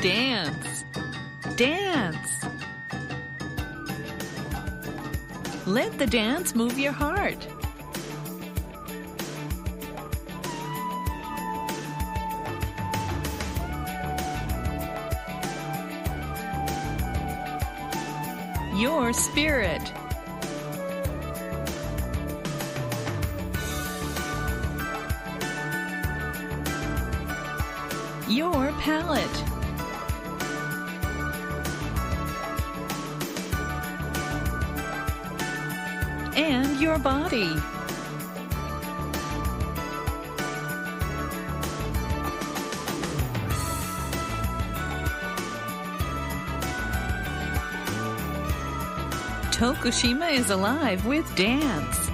Dance! Dance! Let the dance move your heart. Your spirit. Your palate. And your body. Tokushima is alive with dance.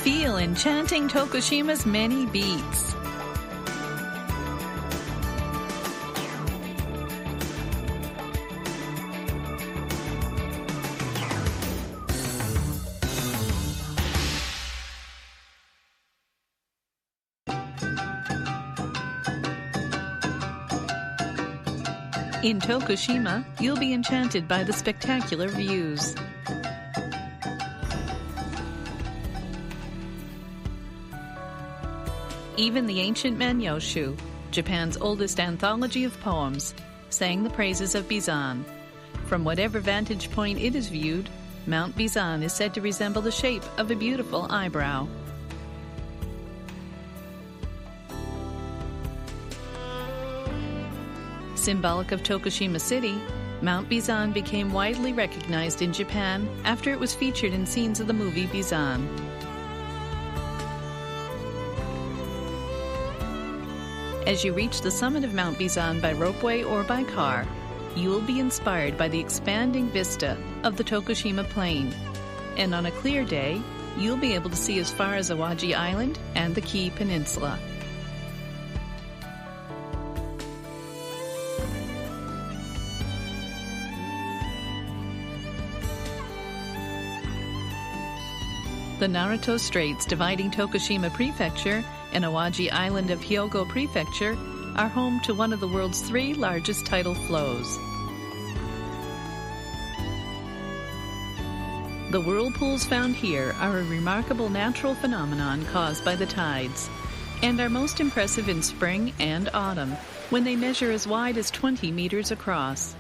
Feel enchanting Tokushima's many beats. In Tokushima, you'll be enchanted by the spectacular views. Even the ancient Manyoshu, Japan's oldest anthology of poems, sang the praises of Bizan. From whatever vantage point it is viewed, Mount Bizan is said to resemble the shape of a beautiful eyebrow. Symbolic of Tokushima City, Mount Bizan became widely recognized in Japan after it was featured in scenes of the movie Bizan. As you reach the summit of Mount Bizan by ropeway or by car, you will be inspired by the expanding vista of the Tokushima Plain. And on a clear day, you'll be able to see as far as Awaji Island and the Kii Peninsula. The Naruto Straits dividing Tokushima Prefecture and Awaji Island of Hyogo Prefecture are home to one of the world's 3 largest tidal flows. The whirlpools found here are a remarkable natural phenomenon caused by the tides, and are most impressive in spring and autumn, when they measure as wide as 20 meters across.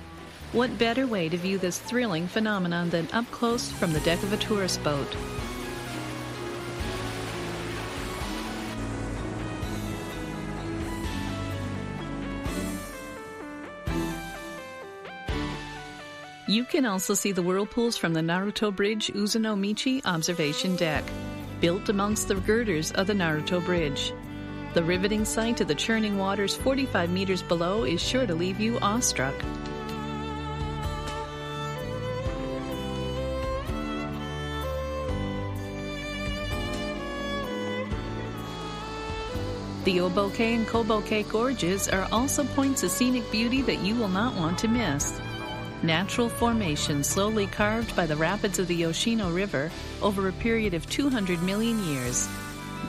What better way to view this thrilling phenomenon than up close from the deck of a tourist boat? You can also see the whirlpools from the Naruto Bridge Uzuno Michi observation deck, built amongst the girders of the Naruto Bridge. The riveting sight of the churning waters 45 meters below is sure to leave you awestruck. The Oboke and Koboke gorges are also points of scenic beauty that you will not want to miss. Natural formations slowly carved by the rapids of the Yoshino River over a period of 200 million years.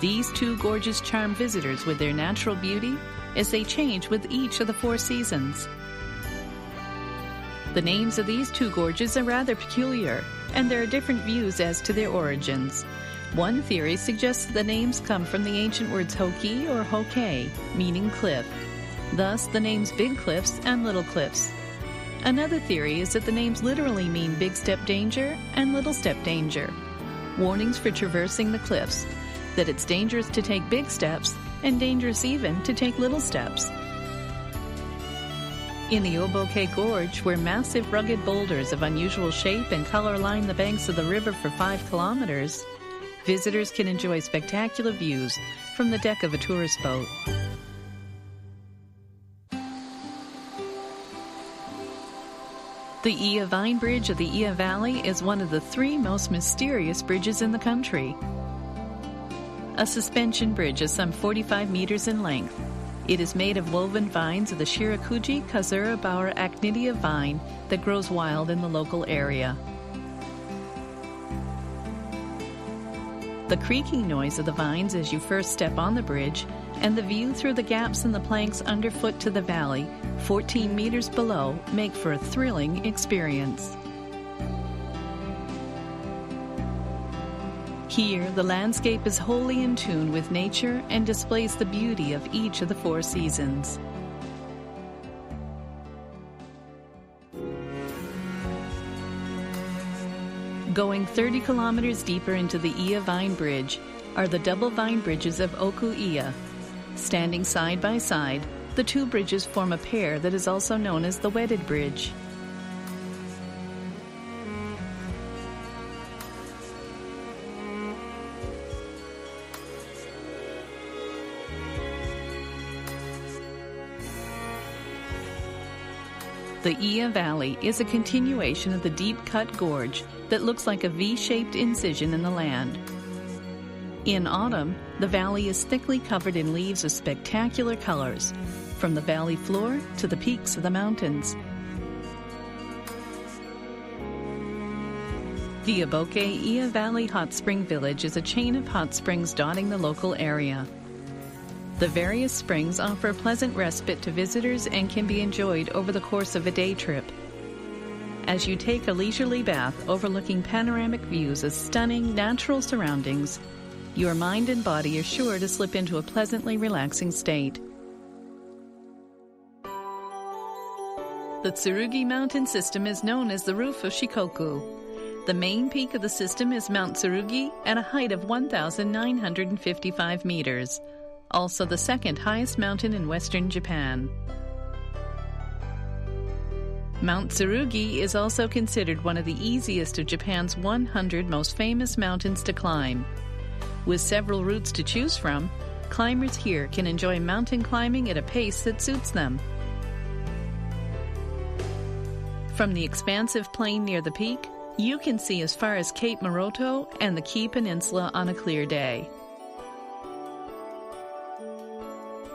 These 2 gorges charm visitors with their natural beauty as they change with each of the 4 seasons. The names of these 2 gorges are rather peculiar, and there are different views as to their origins. One theory suggests the names come from the ancient words Hoki or Hokkei, meaning cliff. Thus, the names Big Cliffs and Little Cliffs. Another theory is that the names literally mean Big Step Danger and Little Step Danger, warnings for traversing the cliffs, that it's dangerous to take big steps and dangerous even to take little steps. In the Oboke Gorge, where massive rugged boulders of unusual shape and color line the banks of the river for 5 kilometers, visitors can enjoy spectacular views from the deck of a tourist boat. The Iya Vine Bridge of the Iya Valley is one of the 3 most mysterious bridges in the country. A suspension bridge is some 45 meters in length. It is made of woven vines of the Shirakuji Kazura Bauer actinidia vine that grows wild in the local area. The The creaking noise of the vines as you first step on the bridge, and the view through the gaps in the planks underfoot to the valley, 14 meters below, make for a thrilling experience. Here, the landscape is wholly in tune with nature and displays the beauty of each of the 4 seasons. Going 30 kilometers deeper into the Iya Vine Bridge are the double vine bridges of Oku Iya. Standing side by side, the 2 bridges form a pair that is also known as the Wedded Bridge. The Iya Valley is a continuation of the deep-cut gorge that looks like a V-shaped incision in the land. In autumn, the valley is thickly covered in leaves of spectacular colors, from the valley floor to the peaks of the mountains. The Aboke Iya Valley Hot Spring Village is a chain of hot springs dotting the local area. The various springs offer a pleasant respite to visitors and can be enjoyed over the course of a day trip. As you take a leisurely bath overlooking panoramic views of stunning natural surroundings, your mind and body are sure to slip into a pleasantly relaxing state. The Tsurugi mountain system is known as the Roof of Shikoku. The main peak of the system is Mount Tsurugi at a height of 1,955 meters. Also the second highest mountain in western Japan. Mount Tsurugi is also considered one of the easiest of Japan's 100 most famous mountains to climb. With several routes to choose from, climbers here can enjoy mountain climbing at a pace that suits them. From the expansive plain near the peak, you can see as far as Cape Moroto and the Kii Peninsula on a clear day.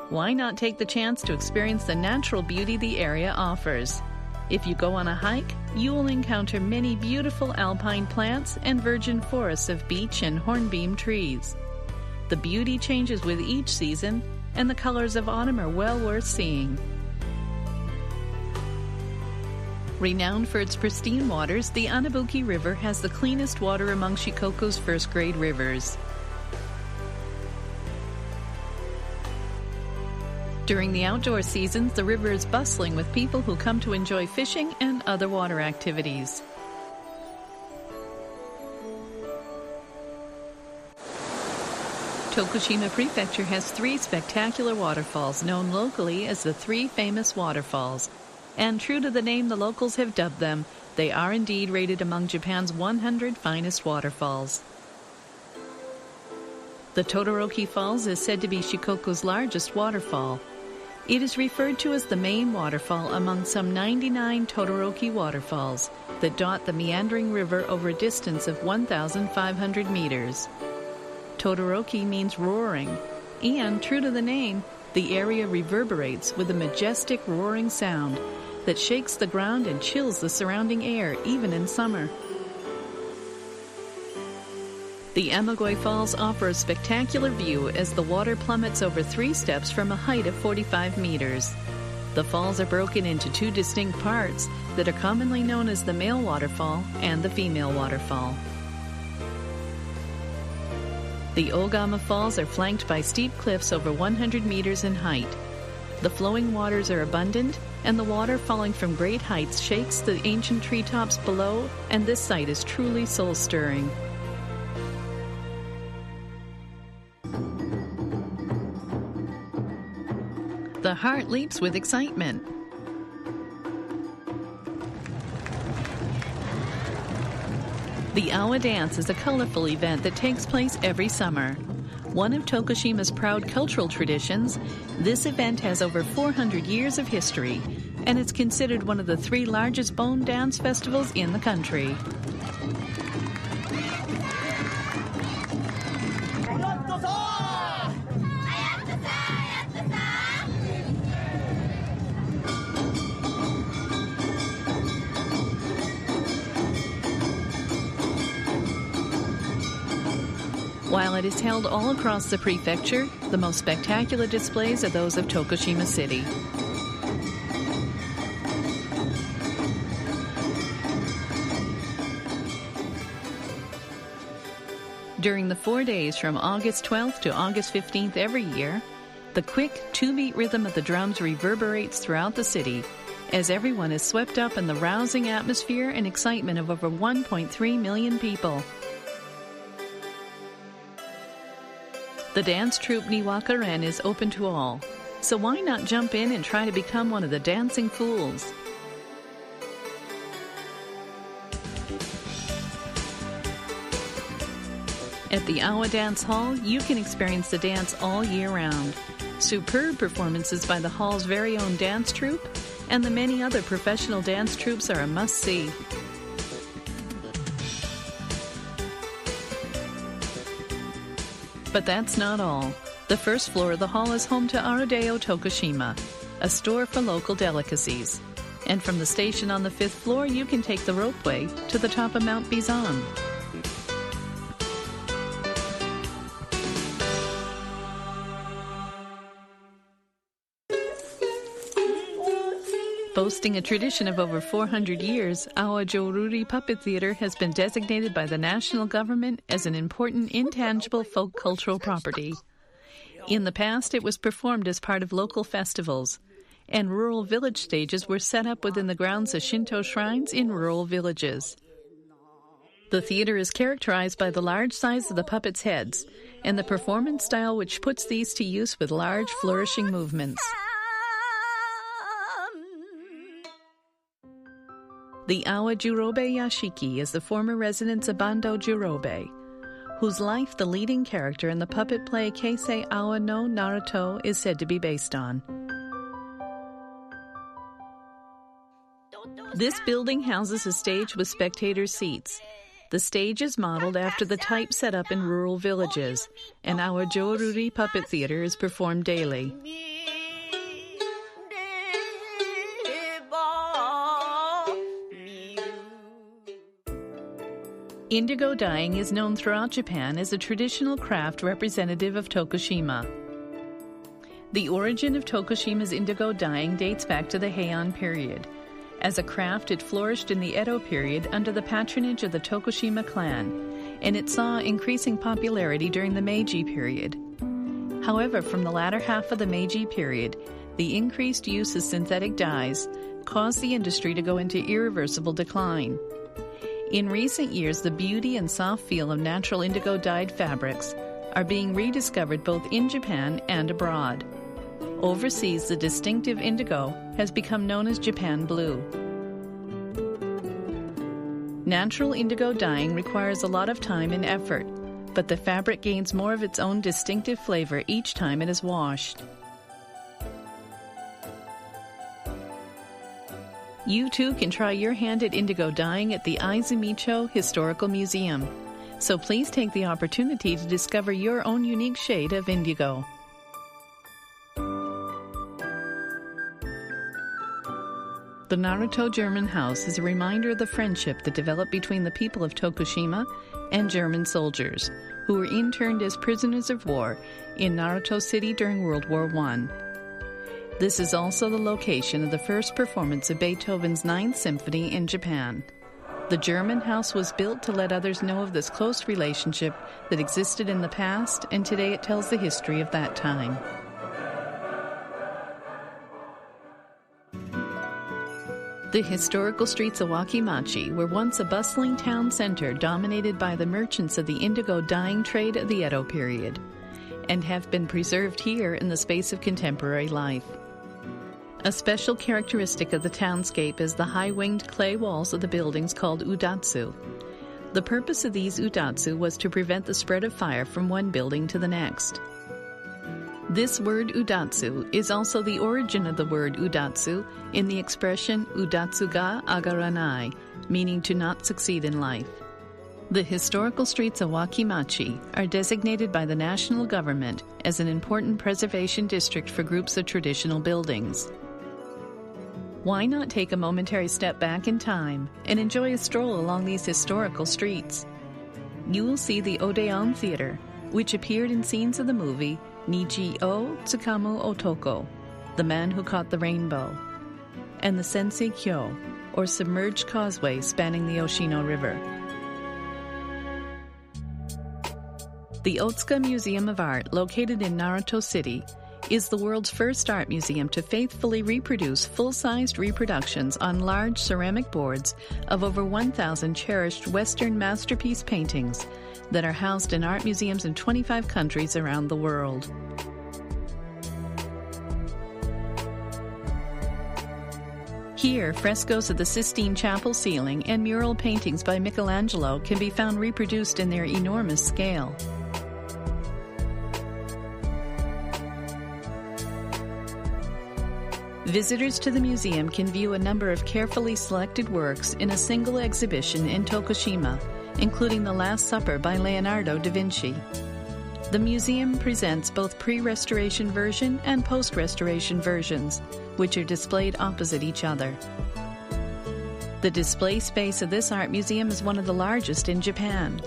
Why not take the chance to experience the natural beauty the area offers? If you go on a hike, you will encounter many beautiful alpine plants and virgin forests of beech and hornbeam trees. The beauty changes with each season, and the colors of autumn are well worth seeing. Renowned for its pristine waters, the Anabuki River has the cleanest water among Shikoku's first-grade rivers. During the outdoor seasons, the river is bustling with people who come to enjoy fishing and other water activities. Tokushima Prefecture has 3 spectacular waterfalls known locally as the 3 famous waterfalls. And true to the name the locals have dubbed them, they are indeed rated among Japan's 100 finest waterfalls. The Todoroki Falls is said to be Shikoku's largest waterfall. It is referred to as the main waterfall among some 99 Todoroki waterfalls that dot the meandering river over a distance of 1,500 meters. Todoroki means roaring, and, true to the name, the area reverberates with a majestic roaring sound that shakes the ground and chills the surrounding air even in summer. The Emigoy Falls offer a spectacular view as the water plummets over 3 steps from a height of 45 meters. The falls are broken into 2 distinct parts that are commonly known as the male waterfall and the female waterfall. The Ogama Falls are flanked by steep cliffs over 100 meters in height. The flowing waters are abundant, and the water falling from great heights shakes the ancient treetops below, and this sight is truly soul-stirring. The heart leaps with excitement. The Awa Dance is a colorful event that takes place every summer. One of Tokushima's proud cultural traditions, this event has over 400 years of history, and it's considered one of the 3 largest bone dance festivals in the country. While it is held all across the prefecture, the most spectacular displays are those of Tokushima City. During the 4 days from August 12th to August 15th every year, the quick two-beat rhythm of the drums reverberates throughout the city as everyone is swept up in the rousing atmosphere and excitement of over 1.3 million people. The dance troupe Niwaka Ren is open to all, so why not jump in and try to become one of the dancing fools? At the Awa Dance Hall, you can experience the dance all year round. Superb performances by the hall's very own dance troupe, and the many other professional dance troupes are a must-see. But that's not all. The first floor of the hall is home to Arudeo Tokushima, a store for local delicacies. And from the station on the 5th floor, you can take the ropeway to the top of Mount Bizan. Boasting a tradition of over 400 years, Awa Joruri Puppet Theater has been designated by the national government as an important intangible folk cultural property. In the past, it was performed as part of local festivals, and rural village stages were set up within the grounds of Shinto shrines in rural villages. The theater is characterized by the large size of the puppets' heads and the performance style which puts these to use with large flourishing movements. The Awa Jurobe Yashiki is the former residence of Bando Jurobe, whose life the leading character in the puppet play Keisei Awa no Naruto is said to be based on. This building houses a stage with spectator seats. The stage is modeled after the type set up in rural villages, and Awa Joruri Puppet Theater is performed daily. Indigo dyeing is known throughout Japan as a traditional craft representative of Tokushima. The origin of Tokushima's indigo dyeing dates back to the Heian period. As a craft, it flourished in the Edo period under the patronage of the Tokushima clan, and it saw increasing popularity during the Meiji period. However, from the latter half of the Meiji period, the increased use of synthetic dyes caused the industry to go into irreversible decline. In recent years, the beauty and soft feel of natural indigo-dyed fabrics are being rediscovered both in Japan and abroad. Overseas, the distinctive indigo has become known as Japan Blue. Natural indigo dyeing requires a lot of time and effort, but the fabric gains more of its own distinctive flavor each time it is washed. You too can try your hand at indigo dyeing at the Aizumicho Historical Museum. So please take the opportunity to discover your own unique shade of indigo. The Naruto German House is a reminder of the friendship that developed between the people of Tokushima and German soldiers, who were interned as prisoners of war in Naruto City during World War I. This is also the location of the first performance of Beethoven's Ninth Symphony in Japan. The German house was built to let others know of this close relationship that existed in the past, and today it tells the history of that time. The historical streets of Wakimachi were once a bustling town center dominated by the merchants of the indigo dyeing trade of the Edo period, and have been preserved here in the space of contemporary life. A special characteristic of the townscape is the high-winged clay walls of the buildings called udatsu. The purpose of these udatsu was to prevent the spread of fire from one building to the next. This word udatsu is also the origin of the word udatsu in the expression udatsu ga agaranai, meaning to not succeed in life. The historical streets of Wakimachi are designated by the national government as an important preservation district for groups of traditional buildings. Why not take a momentary step back in time and enjoy a stroll along these historical streets? You will see the Odeon Theater, which appeared in scenes of the movie Nichi o Tsukamu Otoko, The Man Who Caught the Rainbow, and the Sensei Kyo, or submerged causeway spanning the Yoshino River. The Otsuka Museum of Art, located in Naruto City, is the world's first art museum to faithfully reproduce full-sized reproductions on large ceramic boards of over 1,000 cherished Western masterpiece paintings that are housed in art museums in 25 countries around the world. Here, frescoes of the Sistine Chapel ceiling and mural paintings by Michelangelo can be found reproduced in their enormous scale. Visitors to the museum can view a number of carefully selected works in a single exhibition in Tokushima, including The Last Supper by Leonardo da Vinci. The museum presents both pre-restoration version and post-restoration versions, which are displayed opposite each other. The display space of this art museum is one of the largest in Japan.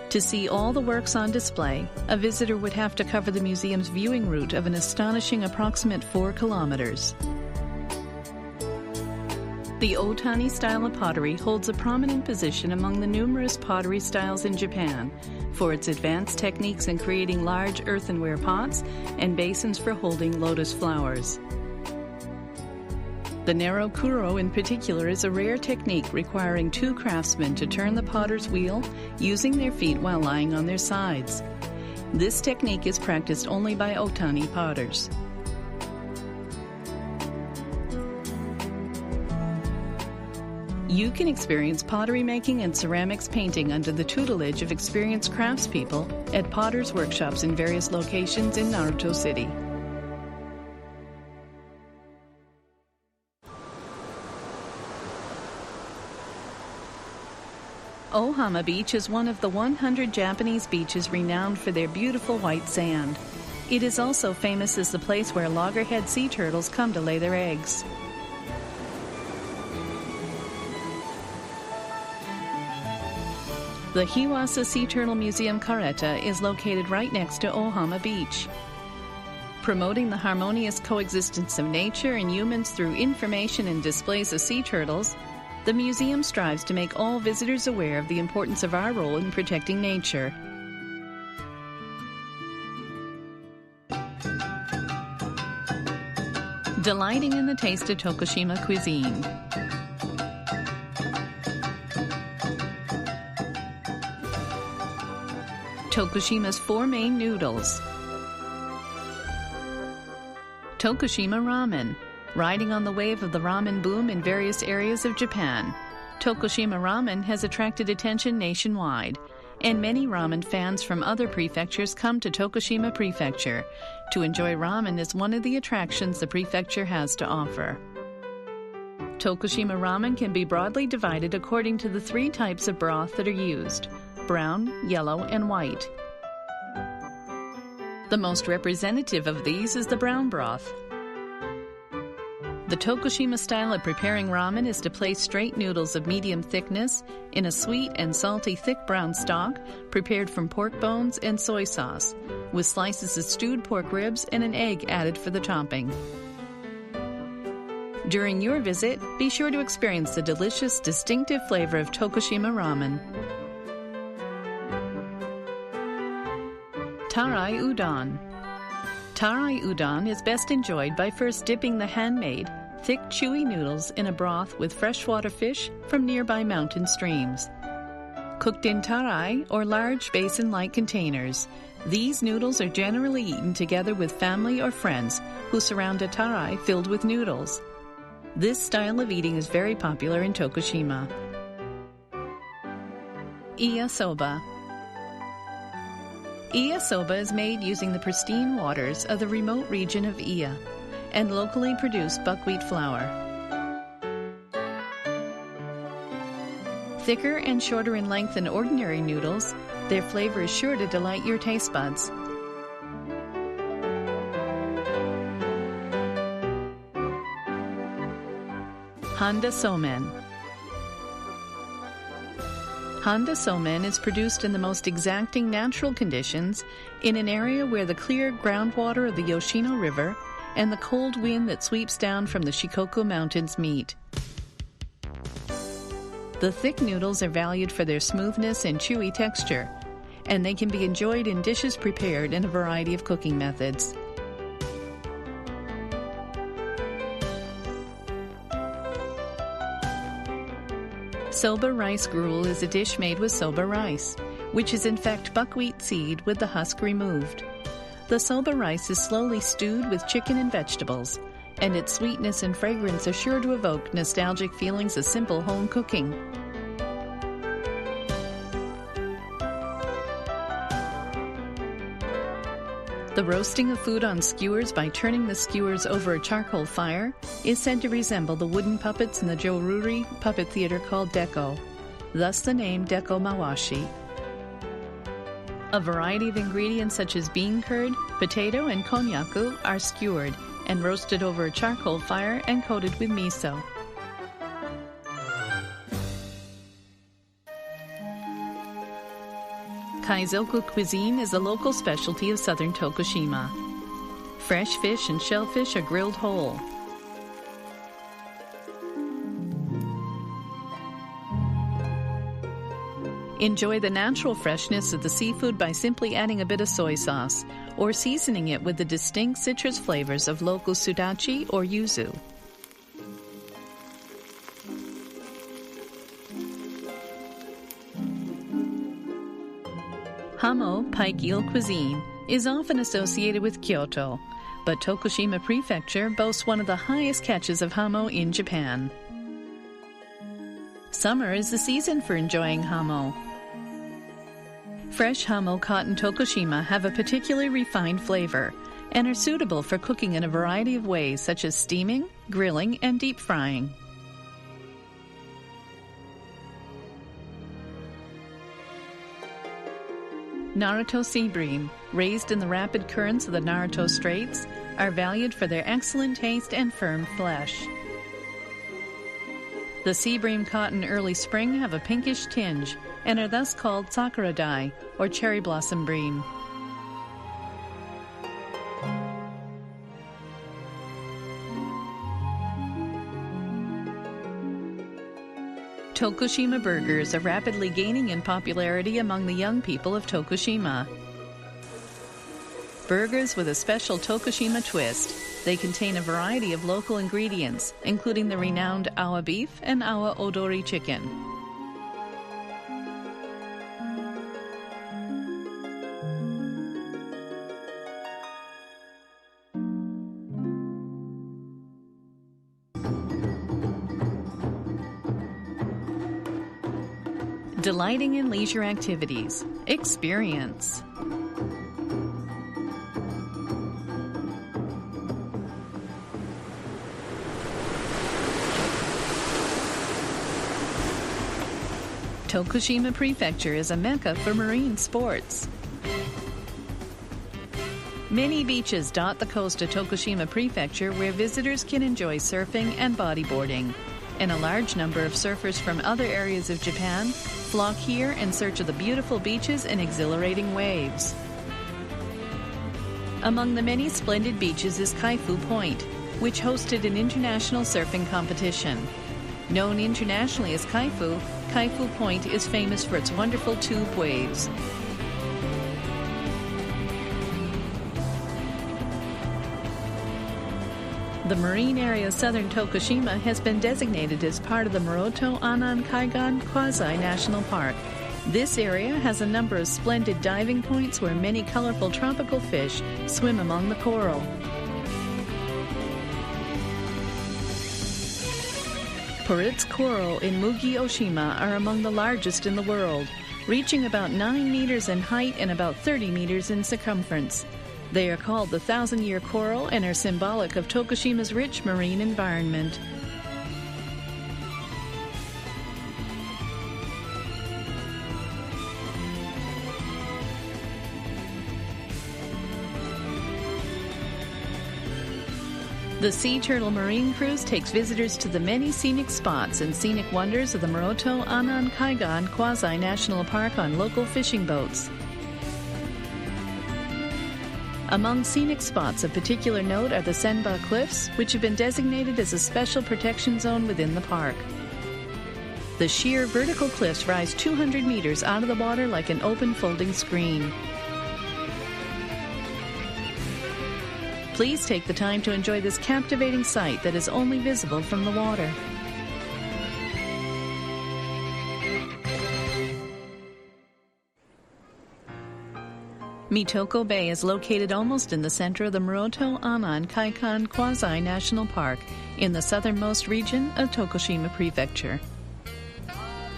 To see all the works on display, a visitor would have to cover the museum's viewing route of an astonishing approximate 4 kilometers. The Otani style of pottery holds a prominent position among the numerous pottery styles in Japan for its advanced techniques in creating large earthenware pots and basins for holding lotus flowers. The narrow kuro in particular is a rare technique requiring 2 craftsmen to turn the potter's wheel using their feet while lying on their sides. This technique is practiced only by Otani potters. You can experience pottery making and ceramics painting under the tutelage of experienced craftspeople at potters' workshops in various locations in Naruto City. Ohama Beach is one of the 100 Japanese beaches renowned for their beautiful white sand. It is also famous as the place where loggerhead sea turtles come to lay their eggs. The Hiwasa Sea Turtle Museum Kareta is located right next to Ohama Beach. Promoting the harmonious coexistence of nature and humans through information and displays of sea turtles, the museum strives to make all visitors aware of the importance of our role in protecting nature. Delighting in the taste of Tokushima cuisine. Tokushima's 4 main noodles. Tokushima Ramen. Riding on the wave of the ramen boom in various areas of Japan, Tokushima Ramen has attracted attention nationwide, and many ramen fans from other prefectures come to Tokushima Prefecture to enjoy ramen as one of the attractions the prefecture has to offer. Tokushima Ramen can be broadly divided according to the 3 types of broth that are used: brown, yellow, and white. The most representative of these is the brown broth. The Tokushima style of preparing ramen is to place straight noodles of medium thickness in a sweet and salty thick brown stock prepared from pork bones and soy sauce, with slices of stewed pork ribs and an egg added for the topping. During your visit, be sure to experience the delicious, distinctive flavor of Tokushima Ramen. Tarai Udon. Tarai Udon is best enjoyed by first dipping the handmade, thick, chewy noodles in a broth with freshwater fish from nearby mountain streams. Cooked in tarai, or large basin-like containers, these noodles are generally eaten together with family or friends who surround a tarai filled with noodles. This style of eating is very popular in Tokushima. Iya soba. Iya soba is made using the pristine waters of the remote region of Iya and locally produced buckwheat flour. Thicker and shorter in length than ordinary noodles, their flavor is sure to delight your taste buds. Handa somen. Honda somen is produced in the most exacting natural conditions in an area where the clear groundwater of the Yoshino River and the cold wind that sweeps down from the Shikoku Mountains meet. The thick noodles are valued for their smoothness and chewy texture, and they can be enjoyed in dishes prepared in a variety of cooking methods. Soba rice gruel is a dish made with soba rice, which is in fact buckwheat seed with the husk removed. The soba rice is slowly stewed with chicken and vegetables, and its sweetness and fragrance are sure to evoke nostalgic feelings of simple home cooking. The roasting of food on skewers by turning the skewers over a charcoal fire is said to resemble the wooden puppets in the Joruri puppet theater called Deko, thus the name Deko Mawashi. A variety of ingredients such as bean curd, potato, and konnyaku are skewered and roasted over a charcoal fire and coated with miso. Kaizoku Cuisine is a local specialty of southern Tokushima. Fresh fish and shellfish are grilled whole. Enjoy the natural freshness of the seafood by simply adding a bit of soy sauce or seasoning it with the distinct citrus flavors of local sudachi or yuzu. Hamo, pike eel cuisine, is often associated with Kyoto, but Tokushima Prefecture boasts one of the highest catches of hamo in Japan. Summer is the season for enjoying hamo. Fresh hamo caught in Tokushima have a particularly refined flavor and are suitable for cooking in a variety of ways such as steaming, grilling, and deep frying. Naruto sea bream, raised in the rapid currents of the Naruto Straits, are valued for their excellent taste and firm flesh. The sea bream caught in early spring have a pinkish tinge and are thus called sakura dai, or cherry blossom bream. Tokushima Burgers are rapidly gaining in popularity among the young people of Tokushima. Burgers with a special Tokushima twist. They contain a variety of local ingredients, including the renowned awa beef and awa odori chicken. Delighting in leisure activities. Experience. Tokushima Prefecture is a mecca for marine sports. Many beaches dot the coast of Tokushima Prefecture where visitors can enjoy surfing and bodyboarding, and a large number of surfers from other areas of Japan flock here in search of the beautiful beaches and exhilarating waves. Among the many splendid beaches is Kaifu Point, which hosted an international surfing competition. Known internationally as Kaifu, Kaifu Point is famous for its wonderful tube waves. The marine area of southern Tokushima has been designated as part of the Muroto Anan Kaigan Quasi-National Park. This area has a number of splendid diving points where many colorful tropical fish swim among the coral. Purit's coral in Mugi Oshima are among the largest in the world, reaching about 9 meters in height and about 30 meters in circumference. They are called the 1,000-year coral and are symbolic of Tokushima's rich marine environment. The Sea Turtle Marine Cruise takes visitors to the many scenic spots and scenic wonders of the Muroto Anan Kaigan Quasi-National Park on local fishing boats. Among scenic spots of particular note are the Senba Cliffs, which have been designated as a special protection zone within the park. The sheer vertical cliffs rise 200 meters out of the water like an open folding screen. Please take the time to enjoy this captivating sight that is only visible from the water. Mitoko Bay is located almost in the center of the Muroto Anan Kaikan Quasi-National Park in the southernmost region of Tokushima Prefecture.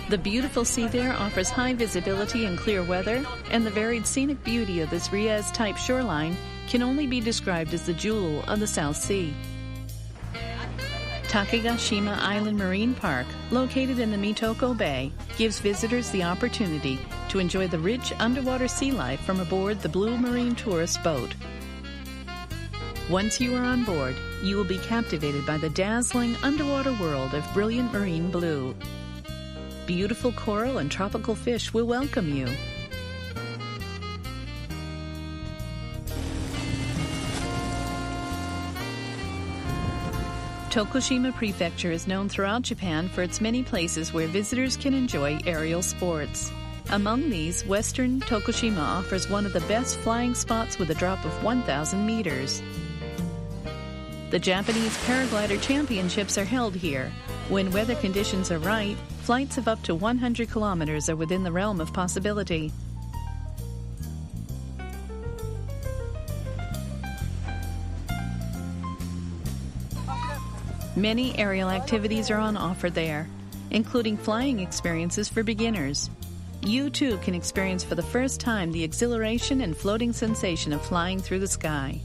The beautiful sea there offers high visibility and clear weather, and the varied scenic beauty of this Riez-type shoreline can only be described as the jewel of the South Sea. Takeshima Island Marine Park, located in the Mitoko Bay, gives visitors the opportunity to enjoy the rich underwater sea life from aboard the Blue Marine Tourist boat. Once you are on board, you will be captivated by the dazzling underwater world of brilliant marine blue. Beautiful coral and tropical fish will welcome you. Tokushima Prefecture is known throughout Japan for its many places where visitors can enjoy aerial sports. Among these, Western Tokushima offers one of the best flying spots with a drop of 1,000 meters. The Japanese Paraglider Championships are held here. When weather conditions are right, flights of up to 100 kilometers are within the realm of possibility. Many aerial activities are on offer there, including flying experiences for beginners. You too can experience for the first time the exhilaration and floating sensation of flying through the sky.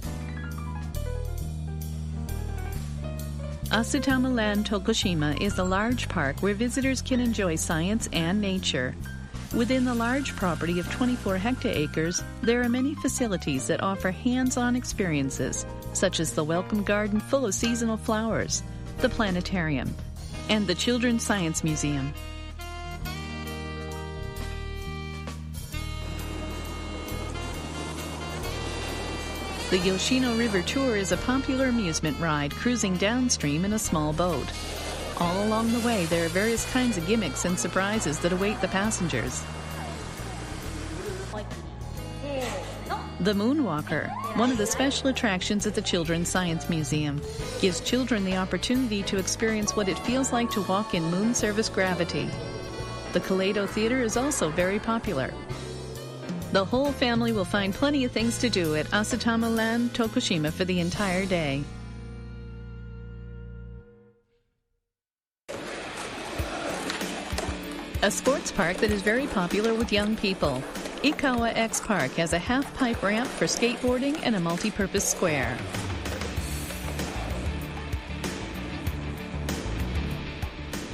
Asutama Land Tokushima is a large park where visitors can enjoy science and nature. Within the large property of 24 hectare-acres, there are many facilities that offer hands-on experiences, such as the Welcome Garden full of seasonal flowers, the planetarium, and the Children's Science Museum. The Yoshino River Tour is a popular amusement ride cruising downstream in a small boat. All along the way, there are various kinds of gimmicks and surprises that await the passengers. The Moonwalker, one of the special attractions at the Children's Science Museum, gives children the opportunity to experience what it feels like to walk in moon surface gravity. The Odeon Theater is also very popular. The whole family will find plenty of things to do at Asutama Land Tokushima for the entire day. A sports park that is very popular with young people. Ikawa X Park has a half-pipe ramp for skateboarding and a multi-purpose square.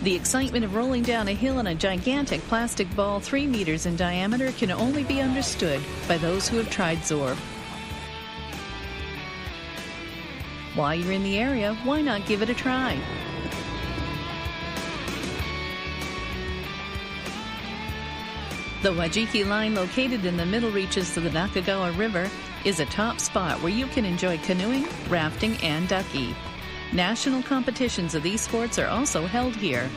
The excitement of rolling down a hill on a gigantic plastic ball 3 meters in diameter can only be understood by those who have tried Zorb. While you're in the area, why not give it a try? The Wajiki Line, located in the middle reaches of the Nakagawa River, is a top spot where you can enjoy canoeing, rafting, and ducky. National competitions of these sports are also held here.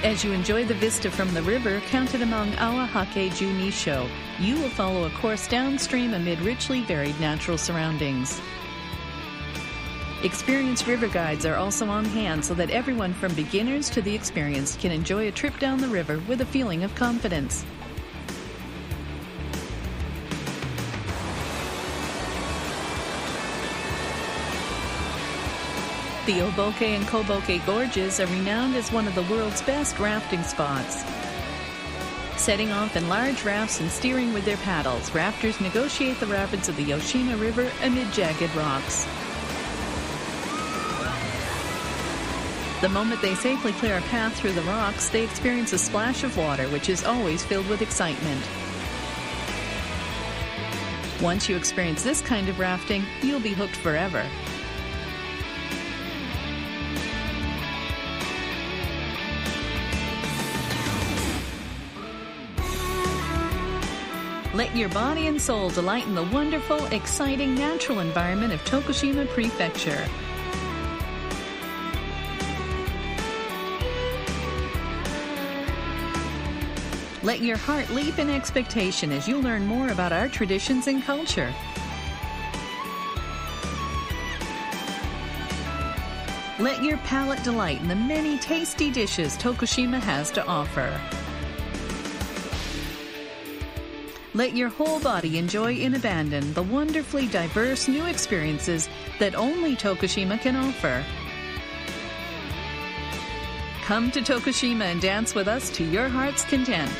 As you enjoy the vista from the river, counted among Awahake Junisho, you will follow a course downstream amid richly varied natural surroundings. Experienced river guides are also on hand so that everyone from beginners to the experienced can enjoy a trip down the river with a feeling of confidence. The Oboke and Koboke Gorges are renowned as one of the world's best rafting spots. Setting off in large rafts and steering with their paddles, rafters negotiate the rapids of the Yoshino River amid jagged rocks. The moment they safely clear a path through the rocks, they experience a splash of water, which is always filled with excitement. Once you experience this kind of rafting, you'll be hooked forever. Let your body and soul delight in the wonderful, exciting, natural environment of Tokushima Prefecture. Let your heart leap in expectation as you learn more about our traditions and culture. Let your palate delight in the many tasty dishes Tokushima has to offer. Let your whole body enjoy in abandon the wonderfully diverse new experiences that only Tokushima can offer. Come to Tokushima and dance with us to your heart's content.